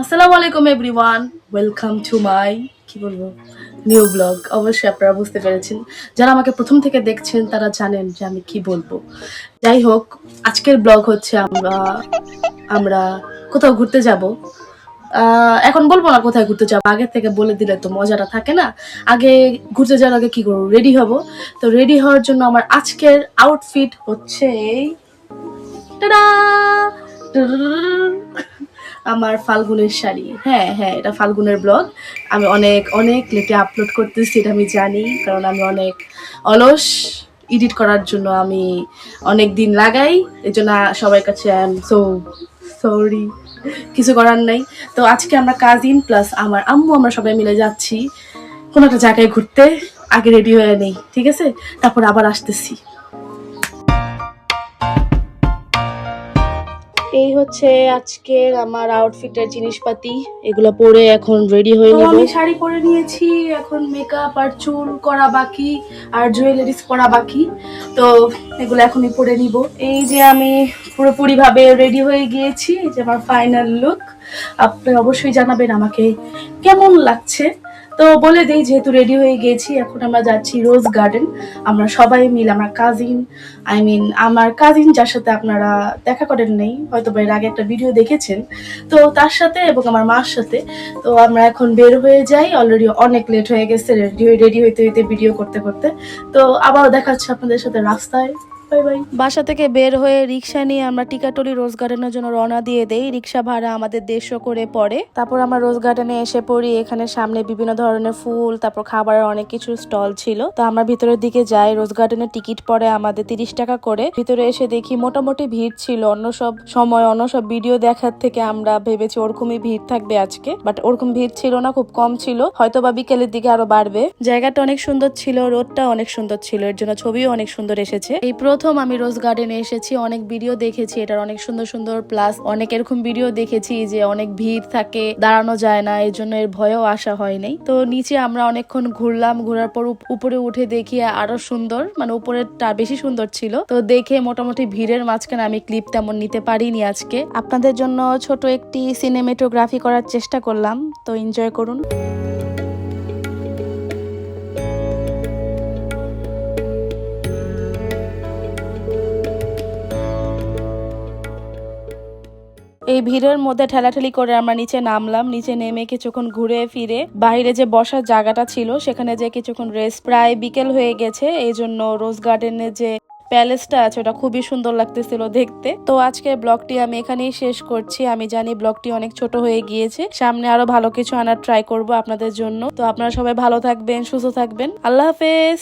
আসসালামু আলাইকুম everyone, welcome to my কি বলবো নিউ ব্লগ। অবশ্যই আপনারা বুঝতে পেরেছেন, যারা আমাকে প্রথম থেকে দেখছেন তারা জানেন যে আমি কি বলবো। যাই হোক, আজকের ব্লগ হচ্ছে আমরা আমরা কোথাও ঘুরতে যাব। এখন বলবো না কোথায় ঘুরতে যাবো, আগে থেকে বলে দিলে তো মজাটা থাকে না। আগে ঘুরতে যাওয়ার আগে কি করবো, রেডি হব। তো রেডি হওয়ার জন্য আমার আজকের আউটফিট হচ্ছে এই, টাডা! আমার ফাল্গুনের শাড়ি। হ্যাঁ হ্যাঁ, এটা ফাল্গুনের ব্লগ। আমি অনেক অনেক লেটে আপলোড করতেছি, এটা আমি জানি, কারণ আমি অনেক অলস। এডিট করার জন্য আমি অনেক দিন লাগাই, এই জন্য সবার কাছে আই এম সো সরি, কিছু করার নাই। তো আজকে আমরা কাজিন প্লাস আমার আম্মু আমরা সবাই মিলে যাচ্ছি কোনো একটা জায়গায় ঘুরতে। আগে রেডি হয়ে নেই, ঠিক আছে? তারপর আবার আসতেছি। এই হচ্ছে আজকের আমার আউটফিটের জিনিসপাতি, এগুলো পরে এখন রেডি হয়ে নেব। আমি শাড়ি পরে নিয়েছি, এখন মেকআপ আর চুল করা বাকি, আর জুয়েলারিস পরা বাকি। তো এগুলো এখনই পরে নিব। এই যে আমি পুরোপুরি ভাবে রেডি হয়ে গিয়েছি, এই যে আমার ফাইনাল লুক। আপনি অবশ্যই জানাবেন আমাকে কেমন লাগছে। তো বলে দিই, যেহেতু রেডি হয়ে গিয়েছি, এখন আমরা যাচ্ছি রোজ গার্ডেন। আমরা সবাই মিলে, আমার কাজিন, আমার কাজিন যার সাথে আপনারা দেখা করেন নাই, হয়তো এর আগে একটা ভিডিও দেখেছেন, তো তার সাথে এবং আমার মার সাথে। তো আমরা এখন বের হয়ে যাই, অলরেডি অনেক লেট হয়ে গেছে রেডি হইতে হইতে ভিডিও করতে করতে। তো আবার দেখা হচ্ছে আপনাদের সাথে রাস্তায়। বাসা থেকে বের হয়ে রিক্সা নিয়ে আমরা টিকাটলি রোজ গার্ডেনের জন্য রওনা দিয়ে দেই। রিক্সা ভাড়া আমাদের 150 করে পড়ে। তারপর আমরা রোজ গার্ডেনে এসে পড়ি। এখানে সামনে বিভিন্ন ধরনের ফুল, তারপর খাবারের অনেক কিছু স্টল ছিল। তো আমরা ভিতরের দিকে যাই। রোজ গার্ডেনের টিকিট পড়ে আমাদের 30 টাকা করে। ভিতরে এসে দেখি মোটামুটি ভিড় ছিল। অন্য সব সময় অন্য সব ভিডিও দেখার থেকে আমরা ভেবেছি ওরকমই ভিড় থাকবে আজকে, বাট ওরকম ভিড় ছিল না, খুব কম ছিল। হয়তো বা বিকেলের দিকে আরো বাড়বে। জায়গাটা অনেক সুন্দর ছিল, রোডটা অনেক সুন্দর ছিল, এর জন্য ছবিও অনেক সুন্দর এসেছে। এই প্রথম আমি রোজ গার্ডেনে এসেছি, অনেক ভিডিও দেখেছি এটার অনেক সুন্দর সুন্দর, প্লাস অনেক এরকম ভিডিও দেখেছি যে অনেক ভিড় থাকে, দাঁড়ানো যায় না, এই জন্য এর ভয়েও আসা হয় নাই। তো নিচে আমরা অনেকক্ষণ ঘুরলাম, ঘোরার পর উপরে উঠে দেখি আরো সুন্দর, মানে উপরেরটা বেশি সুন্দর ছিল। তো দেখে মোটামুটি ভিড়ের মাঝখানে আমি ক্লিপ তেমন নিতে পারিনি আজকে। আপনাদের জন্য ছোট একটি সিনেমেটোগ্রাফি করার চেষ্টা করলাম, তো এনজয় করুন। এই ভিড়ের মধ্যে ঠেলাঠেলি করে আমরা নিচে নামলাম। নিচে নেমে কিছুক্ষণ ঘুরে ফিরে বাইরে যে বসার জায়গাটা ছিল সেখানে যে কিছুক্ষণ রেস্ট, প্রায় বিকেল হয়ে গেছে, এই জন্য রোজ গার্ডেনের যে প্যালেসটা আছে ওটা খুবই সুন্দর লাগতেছিল দেখতে। তো আজকের ব্লগটি আমি এখানেই শেষ করছি। আমি জানি ব্লগটি অনেক ছোট হয়ে গিয়েছে, সামনে আরো ভালো কিছু আনার ট্রাই করব আপনাদের জন্য। তো আপনারা সবাই ভালো থাকবেন, সুস্থ থাকবেন। আল্লাহ হাফেজ।